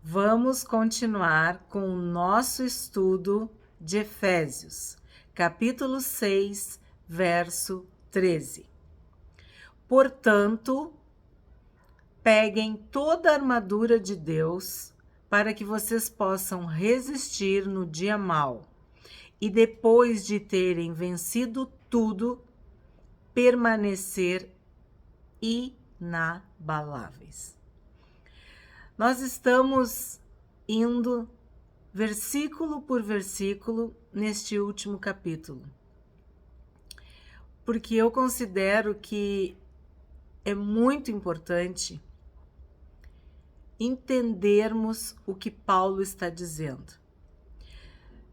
Vamos continuar com o nosso estudo de Efésios, capítulo 6, verso 13. Portanto, peguem toda a armadura de Deus para que vocês possam resistir no dia mau e depois de terem vencido tudo, permanecer inabaláveis. Nós estamos indo versículo por versículo neste último capítulo, porque eu considero que é muito importante entendermos o que Paulo está dizendo.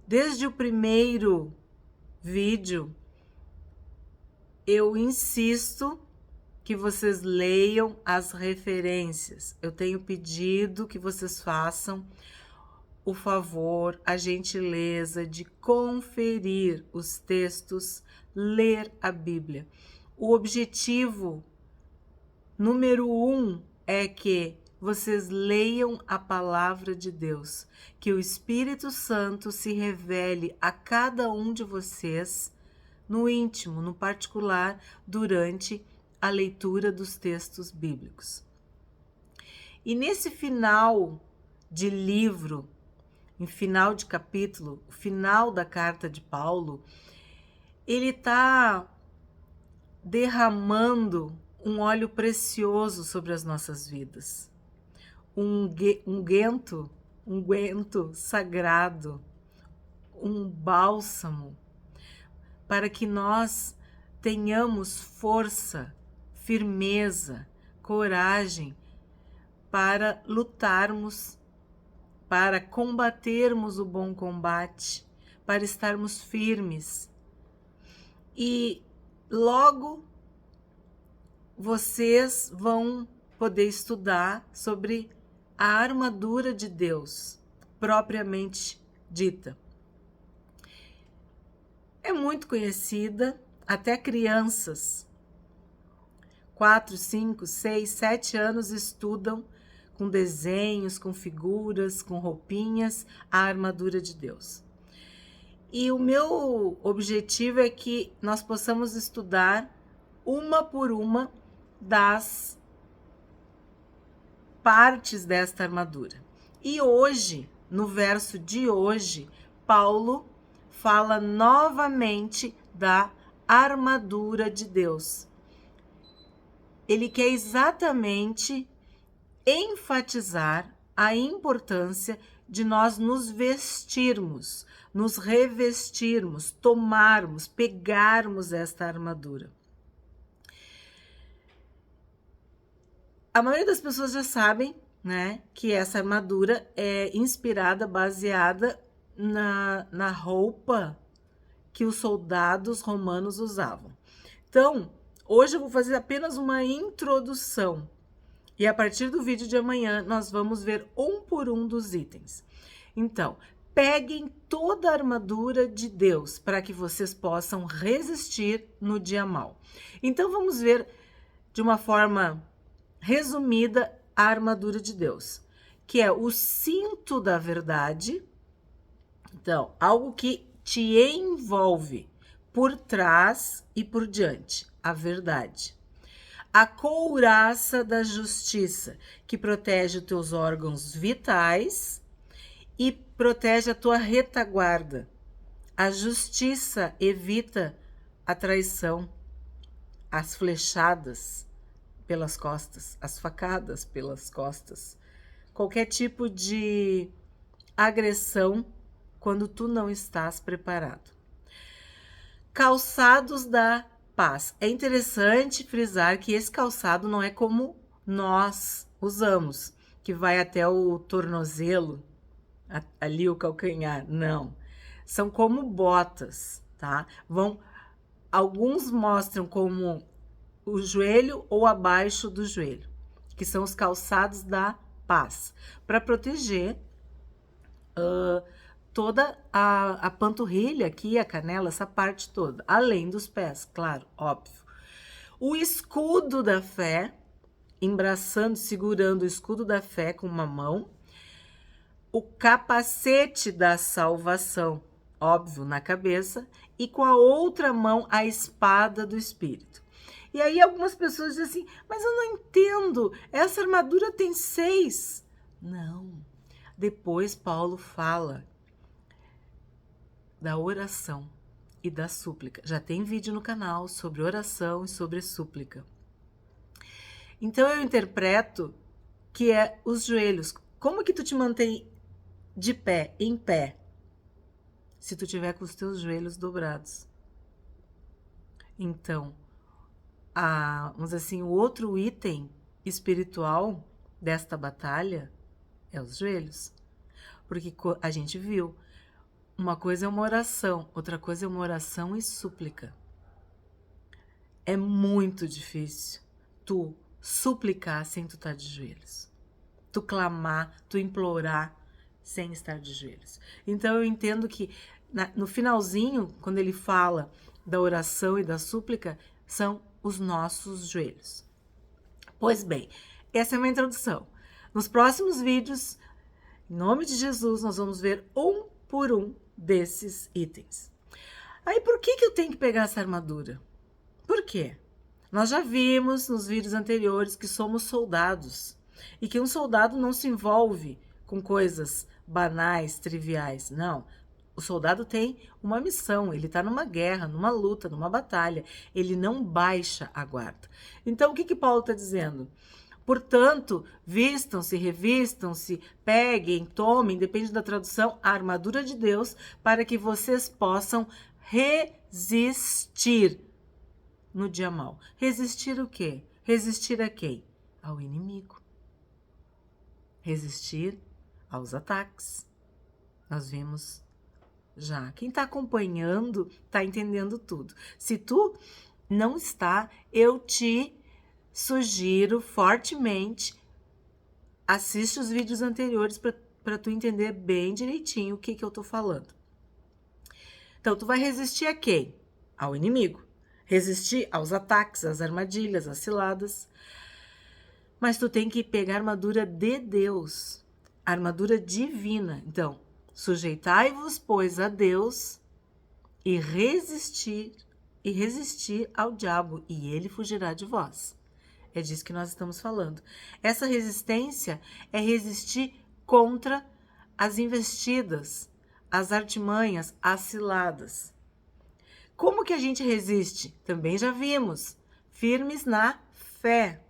Desde o primeiro vídeo, eu insisto que vocês leiam as referências. Eu tenho pedido que vocês façam o favor, a gentileza de conferir os textos, ler a Bíblia. O objetivo número 1 é que vocês leiam a palavra de Deus, que o Espírito Santo se revele a cada um de vocês no íntimo, no particular, durante a leitura dos textos bíblicos. E nesse final de livro, em final de capítulo, o final da carta de Paulo, ele está derramando um óleo precioso sobre as nossas vidas. Um unguento sagrado, um bálsamo, para que nós tenhamos força, firmeza, coragem para lutarmos, para combatermos o bom combate, para estarmos firmes. E logo vocês vão poder estudar sobre a armadura de Deus, propriamente dita. É muito conhecida, até crianças, 4, 5, 6, 7 anos estudam com desenhos, com figuras, com roupinhas, a armadura de Deus. E o meu objetivo é que nós possamos estudar uma por uma das partes desta armadura. E hoje, no verso de hoje, Paulo fala novamente da armadura de Deus. Ele quer exatamente enfatizar a importância de nós nos vestirmos, nos revestirmos, tomarmos, pegarmos esta armadura. A maioria das pessoas já sabem, né, que essa armadura é inspirada, baseada na roupa que os soldados romanos usavam. Então, hoje eu vou fazer apenas uma introdução. E a partir do vídeo de amanhã, nós vamos ver um por um dos itens. Então, peguem toda a armadura de Deus para que vocês possam resistir no dia mau. Então, vamos ver de uma forma resumida a armadura de Deus, que é o cinto da verdade. Então, algo que te envolve por trás e por diante, a verdade. A couraça da justiça, que protege os teus órgãos vitais e protege a tua retaguarda. A justiça evita a traição, as flechadas pelas costas, as facadas pelas costas, qualquer tipo de agressão quando tu não estás preparado. Calçados da paz. É interessante frisar que esse calçado não é como nós usamos, que vai até o tornozelo, ali o calcanhar. Não. São como botas, tá? Alguns mostram como o joelho ou abaixo do joelho, que são os calçados da paz, para proteger toda a panturrilha aqui, a canela, essa parte toda, além dos pés, claro, óbvio. O escudo da fé, embraçando, segurando o escudo da fé com uma mão, o capacete da salvação, óbvio, na cabeça, e com a outra mão a espada do Espírito. E aí algumas pessoas dizem assim, mas eu não entendo, essa armadura tem 6. Não. Depois Paulo fala da oração e da súplica. Já tem vídeo no canal sobre oração e sobre súplica. Então eu interpreto que é os joelhos. Como que tu te mantém de pé, em pé, se tu tiver com os teus joelhos dobrados? Então, vamos dizer assim, o outro item espiritual desta batalha é os joelhos. Porque a gente viu, uma coisa é uma oração, outra coisa é uma oração e súplica. É muito difícil tu suplicar sem tu estar de joelhos. Tu clamar, tu implorar sem estar de joelhos. Então eu entendo que no finalzinho, quando ele fala da oração e da súplica, são os nossos joelhos. Pois bem, essa é uma introdução. Nos próximos vídeos, em nome de Jesus, nós vamos ver um por um desses itens. Aí por que eu tenho que pegar essa armadura? Por quê? Nós já vimos nos vídeos anteriores que somos soldados e que um soldado não se envolve com coisas banais, triviais. Não. O soldado tem uma missão, ele está numa guerra, numa luta, numa batalha. Ele não baixa a guarda. Então, o que Paulo está dizendo? Portanto, vistam-se, revistam-se, peguem, tomem, depende da tradução, a armadura de Deus, para que vocês possam resistir no dia mau. Resistir o quê? Resistir a quem? Ao inimigo. Resistir aos ataques. Nós vimos já. Quem está acompanhando está entendendo tudo. Se tu não está, eu te sugiro fortemente, assiste os vídeos anteriores para tu entender bem direitinho o que eu estou falando. Então, tu vai resistir a quem? Ao inimigo. Resistir aos ataques, às armadilhas, às ciladas. Mas tu tem que pegar a armadura de Deus, a armadura divina. Então, sujeitai-vos, pois, a Deus e resistir ao diabo, e ele fugirá de vós. É disso que nós estamos falando. Essa resistência é resistir contra as investidas, as artimanhas, as ciladas. Como que a gente resiste? Também já vimos. Firmes na fé.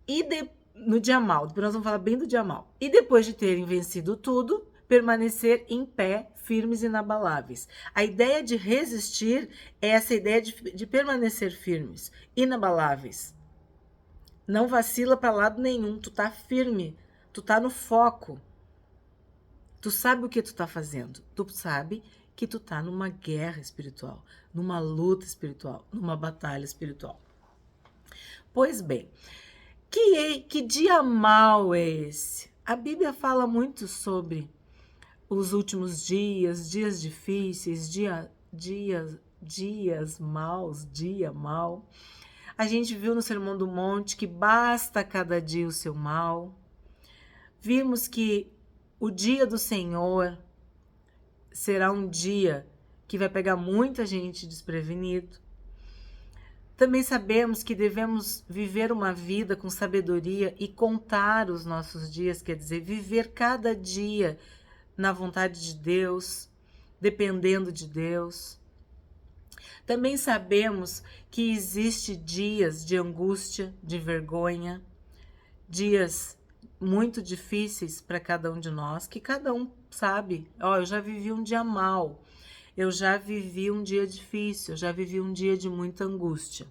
E no dia mau, depois nós vamos falar bem do dia mau. E depois de terem vencido tudo, permanecer em pé, firmes e inabaláveis. A ideia de resistir é essa ideia de permanecer firmes, inabaláveis. Não vacila para lado nenhum, tu tá firme, tu tá no foco. Tu sabe o que tu tá fazendo, tu sabe que tu tá numa guerra espiritual, numa luta espiritual, numa batalha espiritual. Pois bem, que dia mau é esse? A Bíblia fala muito sobre os últimos dias, dias difíceis, dias maus, dia mau. A gente viu no Sermão do Monte que basta cada dia o seu mal. Vimos que o dia do Senhor será um dia que vai pegar muita gente desprevenido. Também sabemos que devemos viver uma vida com sabedoria e contar os nossos dias, quer dizer, viver cada dia na vontade de Deus, dependendo de Deus. Também sabemos que existe dias de angústia, de vergonha, dias muito difíceis para cada um de nós, que cada um sabe. Eu já vivi um dia mau, eu já vivi um dia difícil, eu já vivi um dia de muita angústia.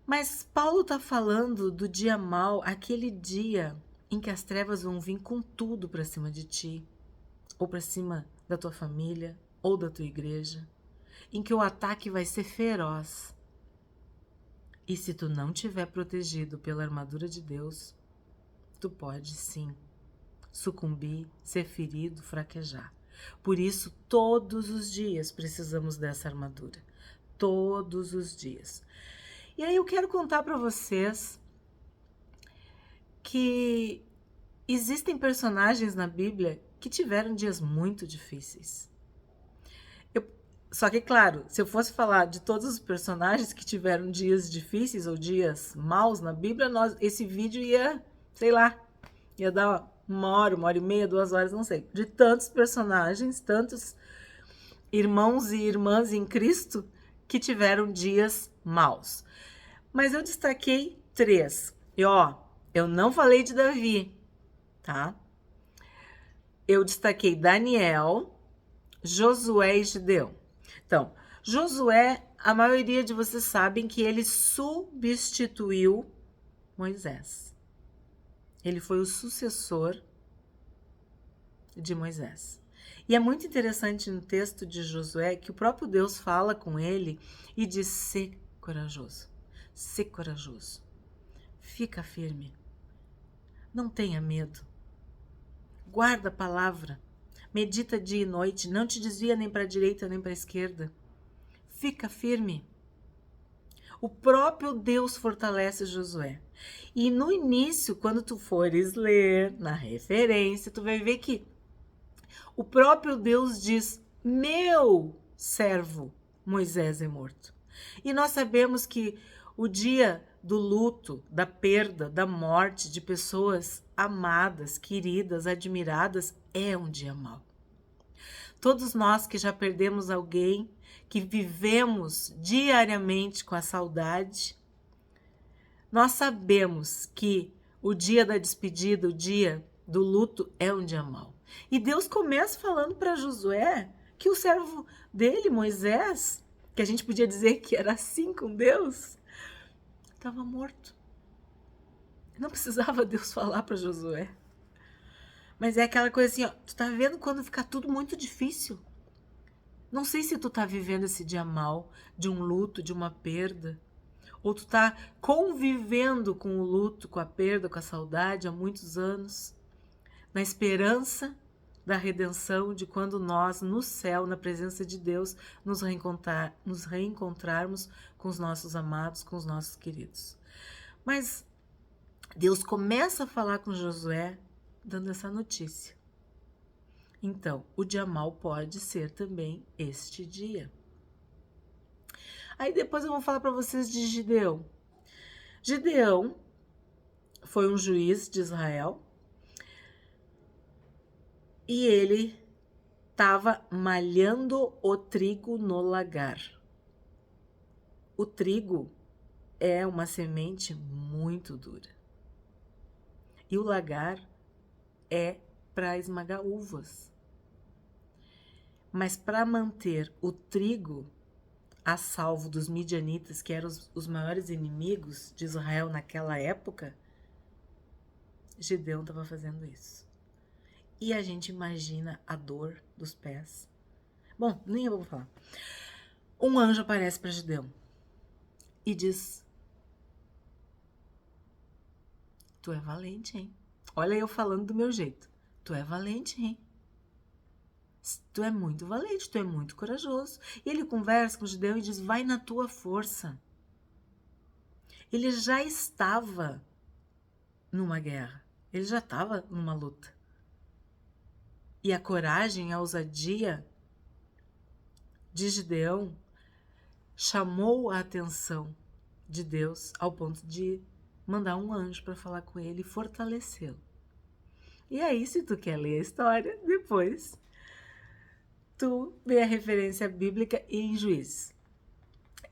Mas Paulo está falando do dia mau, aquele dia em que as trevas vão vir com tudo para cima de ti, ou para cima da tua família, ou da tua igreja, em que o ataque vai ser feroz. E se tu não estiver protegido pela armadura de Deus, tu pode sim sucumbir, ser ferido, fraquejar. Por isso, todos os dias precisamos dessa armadura. Todos os dias. E aí eu quero contar para vocês que existem personagens na Bíblia que tiveram dias muito difíceis. Só que, claro, se eu fosse falar de todos os personagens que tiveram dias difíceis ou dias maus na Bíblia, esse vídeo ia, sei lá, ia dar 1 hora e meia, 2 horas, não sei. De tantos personagens, tantos irmãos e irmãs em Cristo que tiveram dias maus. Mas eu destaquei 3. E eu não falei de Davi, tá? Eu destaquei Daniel, Josué e Gideão. Então, Josué, a maioria de vocês sabem que ele substituiu Moisés. Ele foi o sucessor de Moisés. E é muito interessante no texto de Josué que o próprio Deus fala com ele e diz: "Sê corajoso, sê corajoso, fica firme, não tenha medo, guarda a palavra, medita dia e noite, não te desvia nem para a direita nem para a esquerda, fica firme." O próprio Deus fortalece Josué. E no início, quando tu fores ler na referência, tu vai ver que o próprio Deus diz: "Meu servo Moisés é morto." E nós sabemos que o dia do luto, da perda, da morte de pessoas amadas, queridas, admiradas, é um dia mau. Todos nós que já perdemos alguém, que vivemos diariamente com a saudade, nós sabemos que o dia da despedida, o dia do luto é um dia mau. E Deus começa falando para Josué que o servo dele, Moisés, que a gente podia dizer que era assim com Deus, estava morto. Não precisava Deus falar para Josué. Mas é aquela coisa assim, tu tá vendo quando fica tudo muito difícil? Não sei se tu tá vivendo esse dia mal, de um luto, de uma perda, ou tu tá convivendo com o luto, com a perda, com a saudade há muitos anos, na esperança da redenção, de quando nós, no céu, na presença de Deus, nos reencontrarmos com os nossos amados, com os nossos queridos. Mas Deus começa a falar com Josué, dando essa notícia. Então, o dia mau pode ser também este dia. Aí depois eu vou falar para vocês de Gideão. Gideão foi um juiz de Israel e ele estava malhando o trigo no lagar. O trigo é uma semente muito dura. E o lagar é para esmagar uvas. Mas para manter o trigo a salvo dos midianitas, que eram os maiores inimigos de Israel naquela época, Gideão estava fazendo isso. E a gente imagina a dor dos pés. Bom, nem eu vou falar. Um anjo aparece para Gideão e diz: "Tu é valente, hein? Olha eu falando do meu jeito. Tu é valente, hein? Tu é muito valente, tu é muito corajoso." E ele conversa com Gideão e diz: "Vai na tua força." Ele já estava numa guerra. Ele já estava numa luta. E a coragem, a ousadia de Gideão chamou a atenção de Deus ao ponto de mandar um anjo para falar com ele e fortalecê-lo. E aí, se tu quer ler a história, depois tu vê a referência bíblica em Juízes.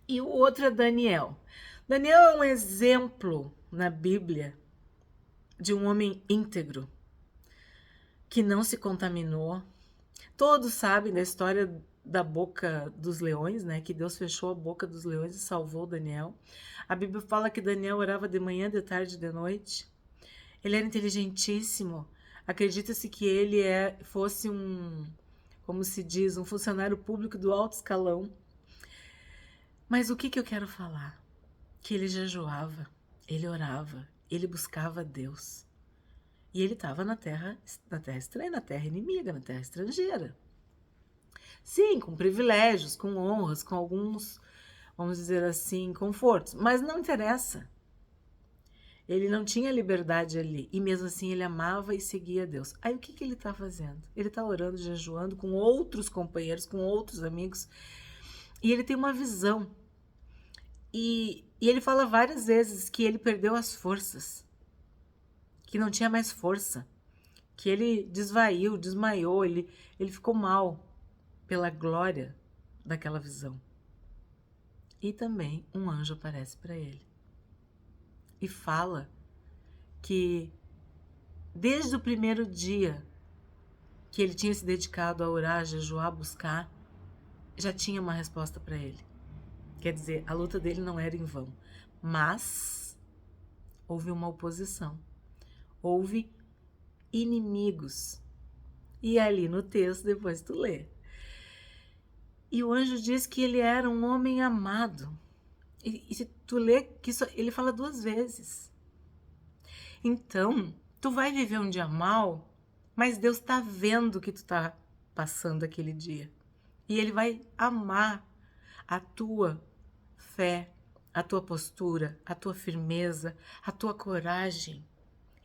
E o outro é Daniel. Daniel é um exemplo na Bíblia de um homem íntegro, que não se contaminou. Todos sabem da história da boca dos leões, né? Que Deus fechou a boca dos leões e salvou Daniel. A Bíblia fala que Daniel orava de manhã, de tarde e de noite. Ele era inteligentíssimo. Acredita-se que ele fosse como se diz, um funcionário público do alto escalão. Mas o que eu quero falar? Que ele jejuava, ele orava, ele buscava Deus. E ele estava na terra estranha, na terra inimiga, na terra estrangeira. Sim, com privilégios, com honras, com alguns, vamos dizer assim, confortos. Mas não interessa. Ele não tinha liberdade ali. E mesmo assim ele amava e seguia Deus. Aí o que ele está fazendo? Ele está orando, jejuando com outros companheiros, com outros amigos. E ele tem uma visão. E ele fala várias vezes que ele perdeu as forças. Que não tinha mais força. Que ele desvaiu, desmaiou. Ele ficou mal pela glória daquela visão. E também um anjo aparece para ele. E fala que desde o primeiro dia que ele tinha se dedicado a orar, a jejuar, a buscar, já tinha uma resposta para ele. Quer dizer, a luta dele não era em vão, mas houve uma oposição, houve inimigos. E ali no texto, depois tu lê. E o anjo diz que ele era um homem amado. E se tu lê, que isso, ele fala 2 vezes. Então, tu vai viver um dia mal, mas Deus está vendo que tu está passando aquele dia. E Ele vai amar a tua fé, a tua postura, a tua firmeza, a tua coragem.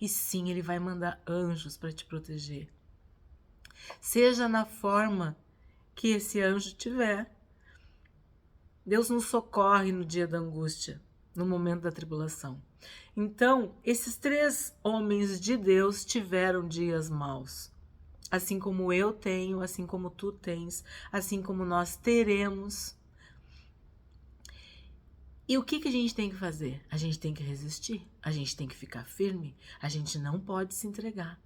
E sim, Ele vai mandar anjos para te proteger. Seja na forma que esse anjo tiver. Deus nos socorre no dia da angústia, no momento da tribulação. Então, esses 3 homens de Deus tiveram dias maus. Assim como eu tenho, assim como tu tens, assim como nós teremos. E o que a gente tem que fazer? A gente tem que resistir, a gente tem que ficar firme, a gente não pode se entregar.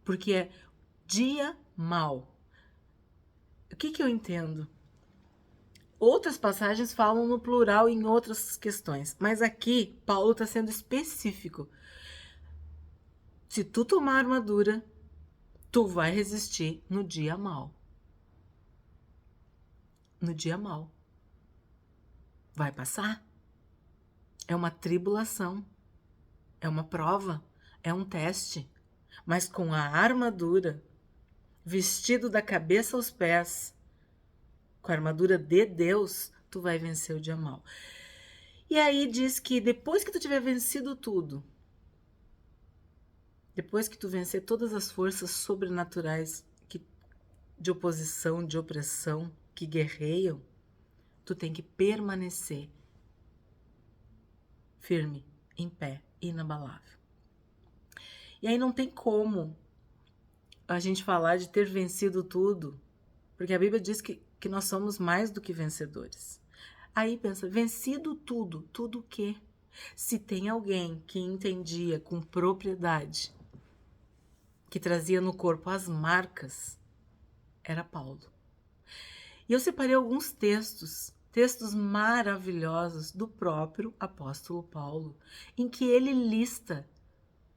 Porque é dia mau. O que eu entendo? Outras passagens falam no plural em outras questões, mas aqui Paulo está sendo específico. Se tu tomar armadura, tu vai resistir no dia mau. No dia mau. Vai passar. É uma tribulação. É uma prova. É um teste. Mas com a armadura, vestido da cabeça aos pés, com a armadura de Deus, tu vai vencer o dia mau. E aí diz que depois que tu tiver vencido tudo, depois que tu vencer todas as forças sobrenaturais de oposição, de opressão, que guerreiam, tu tem que permanecer firme, em pé, inabalável. E aí não tem como a gente falar de ter vencido tudo, porque a Bíblia diz que nós somos mais do que vencedores. Aí pensa, vencido tudo, tudo o quê? Se tem alguém que entendia com propriedade, que trazia no corpo as marcas, era Paulo. E eu separei alguns textos maravilhosos do próprio apóstolo Paulo, em que ele lista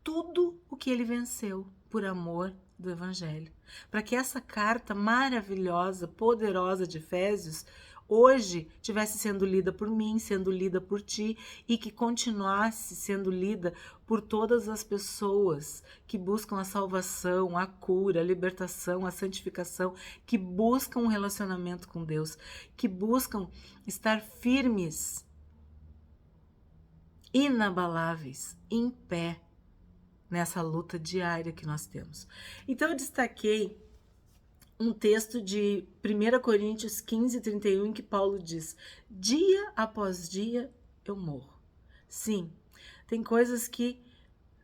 tudo o que ele venceu por amor do Evangelho. Para que essa carta maravilhosa, poderosa de Efésios, hoje tivesse sendo lida por mim, sendo lida por ti, e que continuasse sendo lida por todas as pessoas que buscam a salvação, a cura, a libertação, a santificação, que buscam um relacionamento com Deus, que buscam estar firmes, inabaláveis, em pé, nessa luta diária que nós temos. Então eu destaquei um texto de 1 Coríntios 15, 31, em que Paulo diz: dia após dia eu morro. Sim, tem coisas que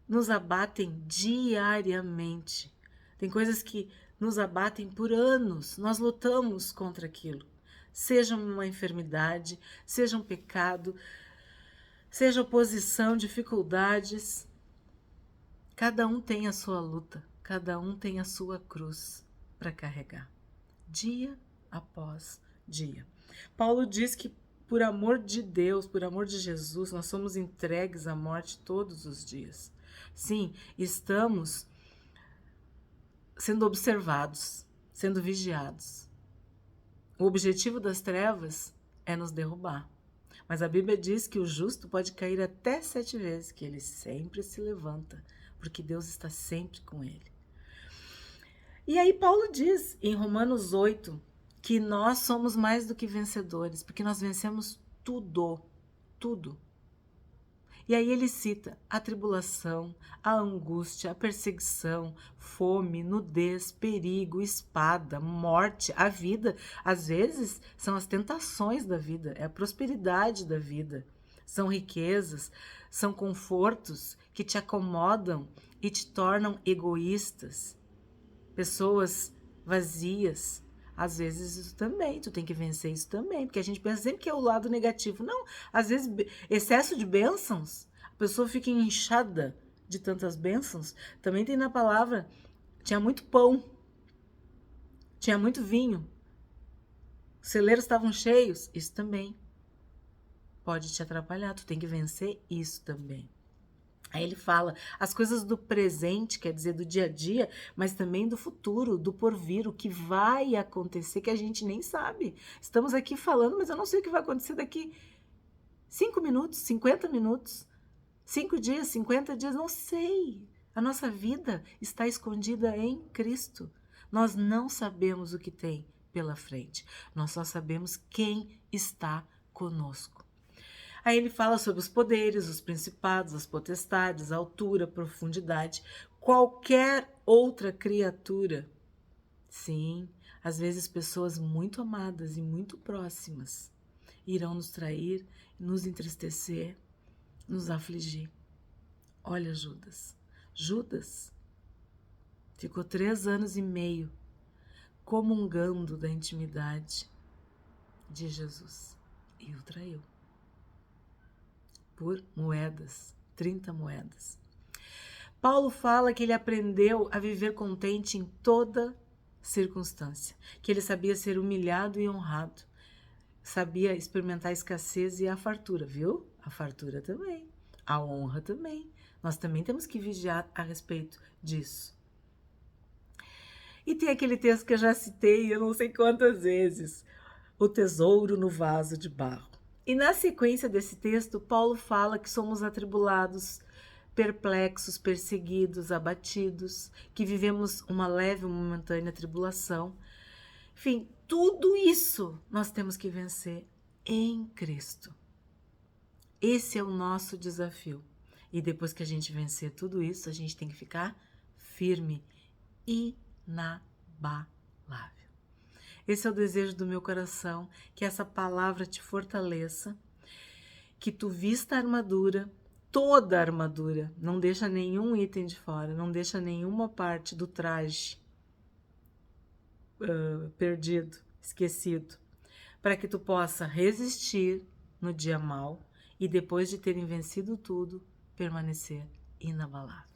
nos abatem diariamente. Tem coisas que nos abatem por anos. Nós lutamos contra aquilo. Seja uma enfermidade, seja um pecado, seja oposição, dificuldades. Cada um tem a sua luta, cada um tem a sua cruz para carregar, dia após dia. Paulo diz que por amor de Deus, por amor de Jesus, nós somos entregues à morte todos os dias. Sim, estamos sendo observados, sendo vigiados. O objetivo das trevas é nos derrubar. Mas a Bíblia diz que o justo pode cair até 7 vezes, que ele sempre se levanta, porque Deus está sempre com ele. E aí Paulo diz em Romanos 8 que nós somos mais do que vencedores, porque nós vencemos tudo, tudo. E aí ele cita a tribulação, a angústia, a perseguição, fome, nudez, perigo, espada, morte, a vida. Às vezes são as tentações da vida, é a prosperidade da vida. São riquezas, são confortos que te acomodam e te tornam egoístas. Pessoas vazias. Às vezes isso também, tu tem que vencer isso também, porque a gente pensa sempre que é o lado negativo. Não, às vezes excesso de bênçãos, a pessoa fica inchada de tantas bênçãos. Também tem na palavra, tinha muito pão, tinha muito vinho, os celeiros estavam cheios, isso também pode te atrapalhar, tu tem que vencer isso também. Aí ele fala as coisas do presente, quer dizer, do dia a dia, mas também do futuro, do porvir, o que vai acontecer que a gente nem sabe. Estamos aqui falando, mas eu não sei o que vai acontecer daqui 5 minutos, 50 minutos, 5 dias, 50 dias, não sei. A nossa vida está escondida em Cristo. Nós não sabemos o que tem pela frente. Nós só sabemos quem está conosco. Aí ele fala sobre os poderes, os principados, as potestades, a altura, a profundidade, qualquer outra criatura. Sim, às vezes pessoas muito amadas e muito próximas irão nos trair, nos entristecer, nos afligir. Olha Judas. Judas ficou 3 anos e meio comungando da intimidade de Jesus e o traiu. Por moedas, 30 moedas. Paulo fala que ele aprendeu a viver contente em toda circunstância, que ele sabia ser humilhado e honrado, sabia experimentar a escassez e a fartura, viu? A fartura também, a honra também. Nós também temos que vigiar a respeito disso. E tem aquele texto que eu já citei, eu não sei quantas vezes, o tesouro no vaso de barro. E na sequência desse texto, Paulo fala que somos atribulados, perplexos, perseguidos, abatidos, que vivemos uma leve, momentânea tribulação. Enfim, tudo isso nós temos que vencer em Cristo. Esse é o nosso desafio. E depois que a gente vencer tudo isso, a gente tem que ficar firme, inabalável. Esse é o desejo do meu coração, que essa palavra te fortaleça, que tu vista a armadura, toda a armadura, não deixa nenhum item de fora, não deixa nenhuma parte do traje perdido, esquecido, para que tu possa resistir no dia mau e depois de terem vencido tudo, permanecer inabalável.